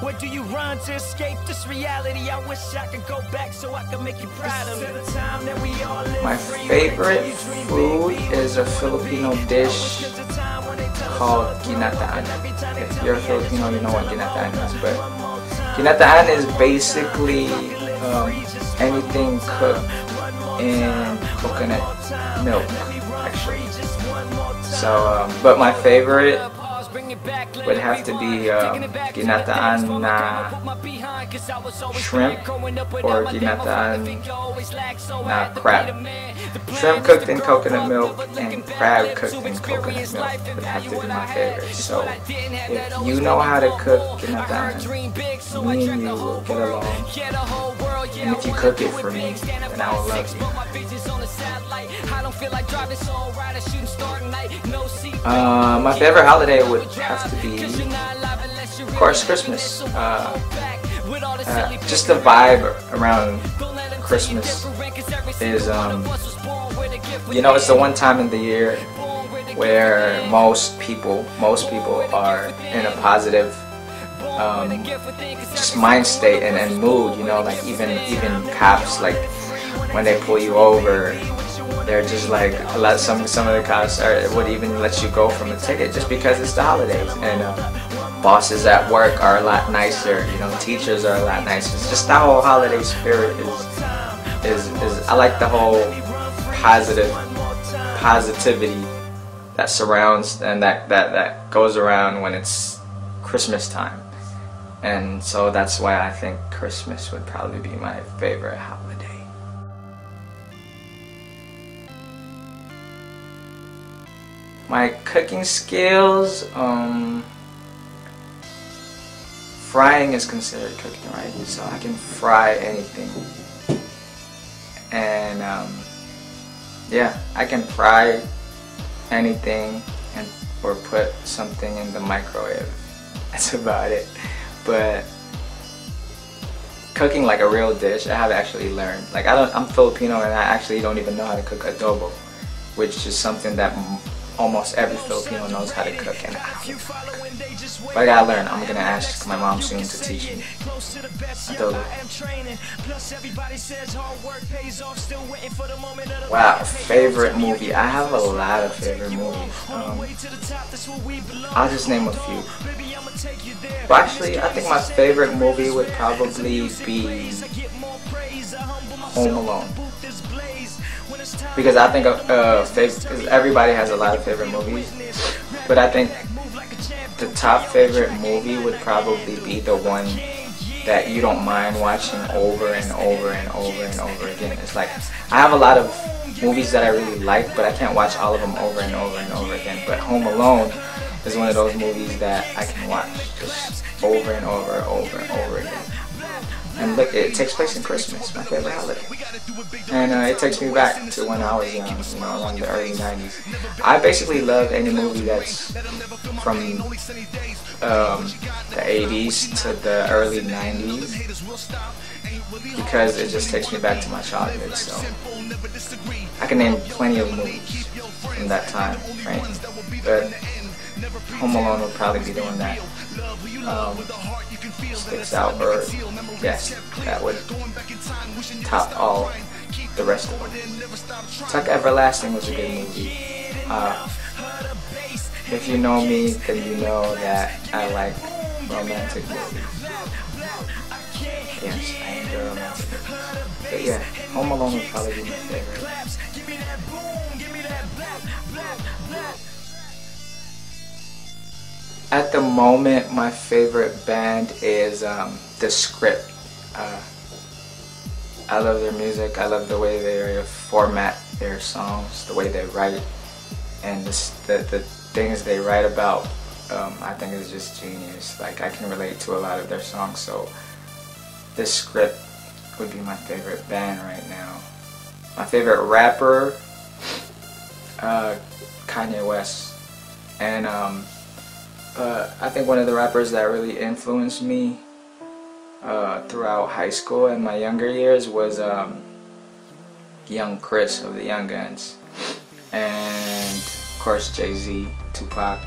Where do you run to escape this reality? I wish I could go back so I could make you proud of me. My favorite food is a Filipino dish called ginataan. If you're Filipino, you know what ginataan is, but ginataan is basically anything cooked in coconut milk, actually. So, but my favorite would have to be ginataan na shrimp or ginataan na crab. Shrimp cooked in coconut milk and crab cooked in coconut milk would have to be my favorite. So if you know how to cook ginataan, me and you will get along. And if you cook it for me, then I will love you. My favorite holiday would have to be, of course, Christmas. Just the vibe around Christmas is, you know, it's the one time in the year where most people are in a positive just mind state and mood, you know, like even cops, like when they pull you over, they're just like some of the cops would even let you go from a ticket just because it's the holidays. And bosses at work are a lot nicer, you know, teachers are a lot nicer. It's just the whole holiday spirit is I like the whole positivity that surrounds and that goes around when it's Christmas time. And so that's why I think Christmas would probably be my favorite holiday. My cooking skills, frying is considered cooking, right? So I can fry anything. And yeah, I can fry anything or put something in the microwave. That's about it. But cooking like a real dish, I have actually learned. Like I'm Filipino and I actually don't even know how to cook adobo, which is something that almost every Filipino knows how to cook, and but I gotta learn. I'm gonna ask my mom soon to teach me adobo. Wow, favorite movie. I have a lot of favorite movies. I'll just name a few. Well, actually, I think my favorite movie would probably be Home Alone. Because I think because everybody has a lot of favorite movies, but I think the top favorite movie would probably be the one that you don't mind watching over and over and over and over again. It's like, I have a lot of movies that I really like, but I can't watch all of them over and over and over again. But Home Alone is one of those movies that I can watch just over and over and over and over again. And look, it takes place in Christmas, my favorite holiday. And it takes me back to when I was young, you know, around the early 90s. I basically love any movie that's from the 80s to the early 90s, because it just takes me back to my childhood. So I can name plenty of movies from that time, right? But Home Alone would probably be the one that sticks out, or yes, that would top all the rest of them. Tuck Everlasting was a good movie. If you know me, then you know that I like romantic movies. Yes, I enjoy romantic movies. But yeah, Home Alone would probably be my favorite. At the moment, my favorite band is The Script. I love their music. I love the way they format their songs, the way they write, and the things they write about. I think is just genius. Like, I can relate to a lot of their songs. So The Script would be my favorite band right now. My favorite rapper, Kanye West, and I think one of the rappers that really influenced me throughout high school and my younger years was Young Chris of the Young Guns, and of course Jay-Z, Tupac.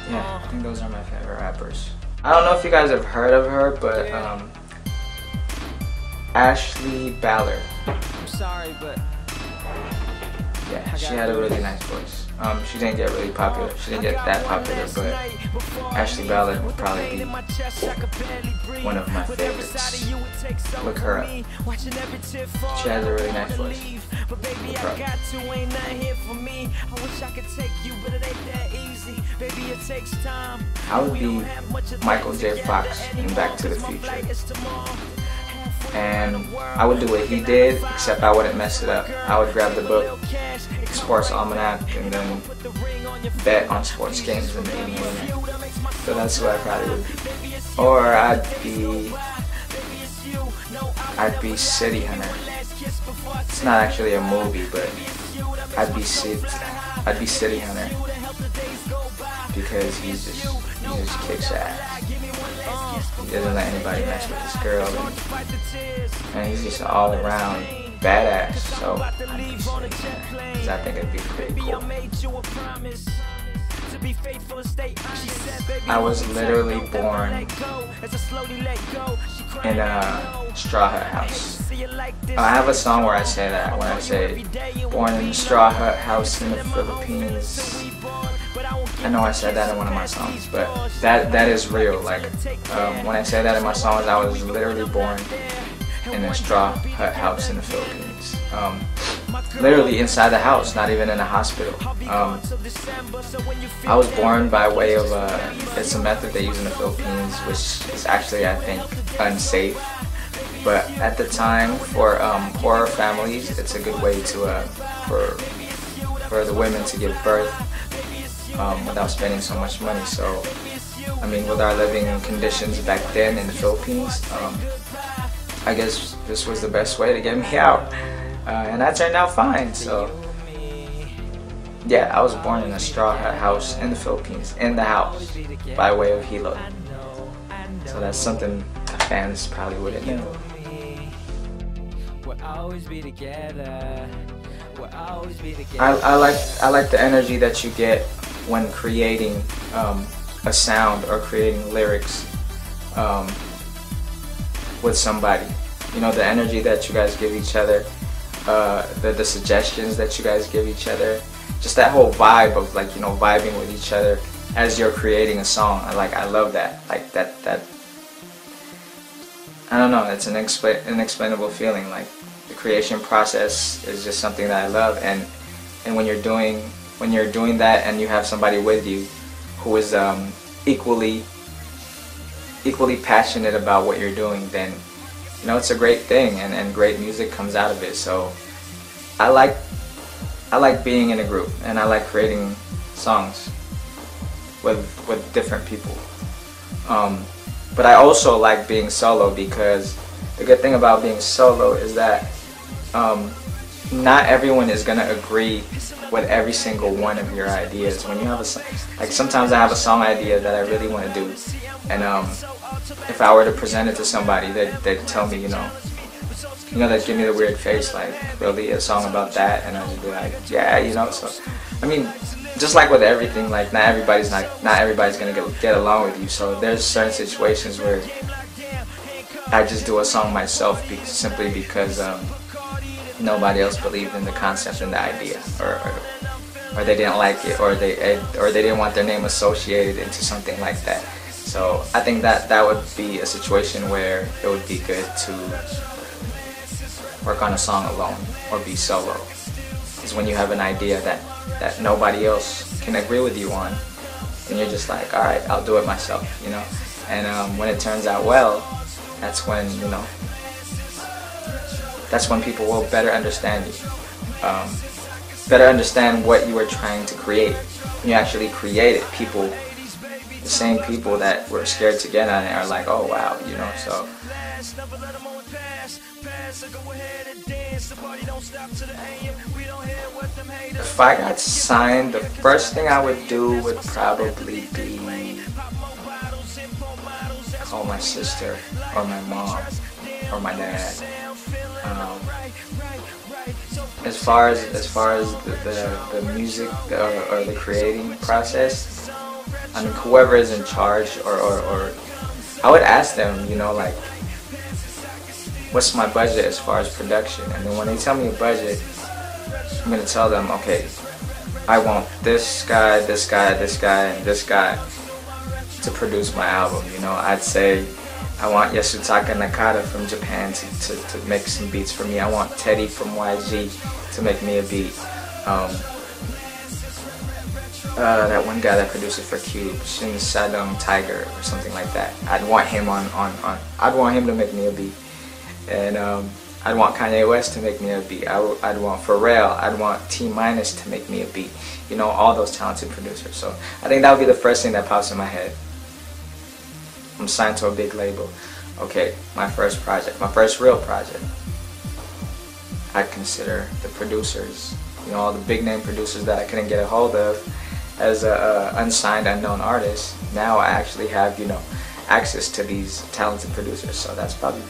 yeah, I think those are my favorite rappers. I don't know if you guys have heard of her, but Ashley Ballard. I'm sorry, but yeah, she had a really nice voice. She didn't get really popular. She didn't get that popular, but Ashley Ballard would probably be one of my favorites. Look her up. She has a really nice voice. Look her up. I would be Michael J. Fox in Back to the Future. And I would do what he did, except I wouldn't mess it up. I would grab the book, Sports Almanac, and then bet on sports games and be a millionaire. So that's who I probably would be. Or I'd be City Hunter. It's not actually a movie, but I'd be City Hunter because he just kicks ass. He doesn't let anybody mess with this girl, and he's just all around badass. So I'd be City Hunter, because I think it'd be pretty cool. I was literally born in a straw hut house. I have a song where I say that, when I say born in a straw hut house in the Philippines. I know I said that in one of my songs, but that is real. Like when I say that in my songs, I was literally born in a straw hut house in the Philippines. Literally inside the house, not even in a hospital. I was born by way of it's a method they use in the Philippines, which is actually, I think, unsafe. But at the time, for poorer families, it's a good way to for the women to give birth without spending so much money. So, I mean, with our living conditions back then in the Philippines, I guess this was the best way to get me out. And I turned out fine, so yeah, I was born in a straw hut house in the Philippines, in the house, by way of Hilo. So that's something the fans probably wouldn't know. I like the energy that you get when creating a sound or creating lyrics with somebody. You know, the energy that you guys give each other. The suggestions that you guys give each other, just that whole vibe of, like, you know, vibing with each other as you're creating a song. I love that. Like that I don't know, it's an inexplainable feeling. Like, the creation process is just something that I love, and when you're doing that and you have somebody with you who is equally passionate about what you're doing, then you know, it's a great thing, and great music comes out of it. So I like being in a group, and I like creating songs with different people. But I also like being solo, because the good thing about being solo is that not everyone is gonna agree with every single one of your ideas. When you have like, sometimes I have a song idea that I really want to do, and if I were to present it to somebody, they'd tell me, you know, they'd give me the weird face, like, really, a song about that? And I'd be like, yeah, you know. So, I mean, just like with everything, like, not everybody's gonna get along with you. So there's certain situations where I just do a song myself simply because nobody else believed in the concept and the idea, or they didn't like it, or they didn't want their name associated into something like that. So I think that would be a situation where it would be good to work on a song alone or be solo. Is when you have an idea that nobody else can agree with you on, and you're just like, all right, I'll do it myself, you know. And when it turns out well, that's when, you know, that's when people will better understand you, better understand what you were trying to create. When you actually create it, the same people that were scared to get on it are like, oh wow, you know. So if I got signed, the first thing I would do would probably be call my sister or my mom or my dad. As far as the music or the creating process, I I mean, whoever is in charge, or I would ask them, you know, like, what's my budget as far as production? And then when they tell me a budget, I'm gonna tell them, okay, I want this guy, this guy, this guy, and this guy to produce my album. You know, I'd say I want Yasutaka Nakata from Japan to make some beats for me. I want Teddy from YG to make me a beat. That one guy that produced it for Cube, Shin Sadong Tiger or something like that. I'd want him I'd want him to make me a beat. And I'd want Kanye West to make me a beat. I'd want Pharrell. I'd want T-Minus to make me a beat. You know, all those talented producers. So I think that would be the first thing that pops in my head. I'm signed to a big label. Okay, my first project, my first real project. I'd consider the producers, you know, all the big name producers that I couldn't get a hold of as a unsigned, unknown artist. Now I actually have, you know, access to these talented producers. So that'd probably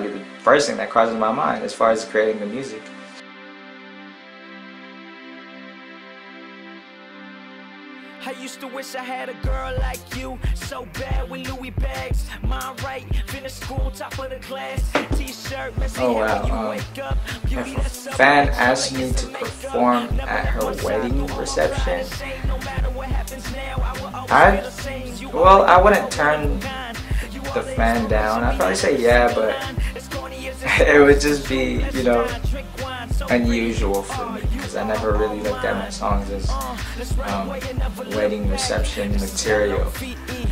be the first thing that crosses my mind as far as creating the music. I used to wish I had a girl like you, so bad with Louis bags, mind right, finish school, top of the class, t-shirt, messy hair, you wake up, if a fan asked me to perform at her wedding reception, I wouldn't turn the fan down. I'd probably say yeah, but it would just be, you know, unusual for me because I never really looked at my songs as wedding reception material.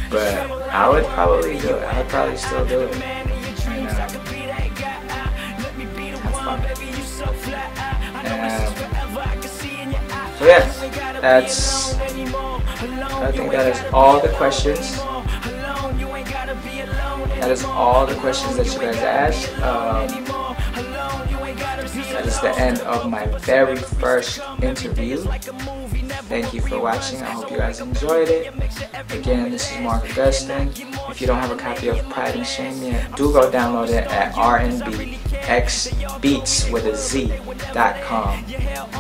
But I would probably do it. I would probably still do it. And, have fun. So yeah, I think that is all the questions. That is all the questions that you guys asked. That is the end of my very first interview. Thank you for watching. I hope you guys enjoyed it. Again, this is Mark Agustin. If you don't have a copy of Pride and Shame yet, do go download it at rnbxbeats.com.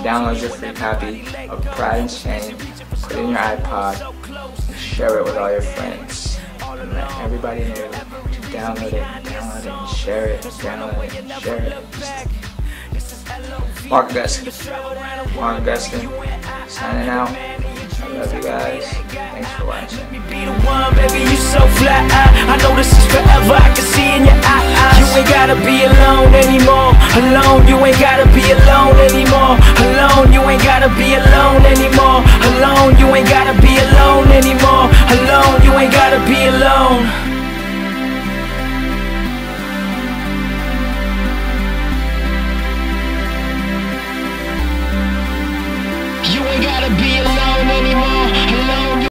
Download your free copy of Pride and Shame, put it in your iPod, and share it with all your friends. And let everybody know. Download it, and share it, download it, and share it. Mark Agustin, signing out. I love you guys. Thanks for watching. Baby, you so fly. I know this is forever. I can see in your eyes. You ain't gotta be alone anymore. Alone, you ain't gotta be alone anymore. Alone, you ain't gotta be alone anymore. Alone, you ain't gotta be alone anymore. Alone, you ain't gotta be alone. You ain't gotta be alone anymore.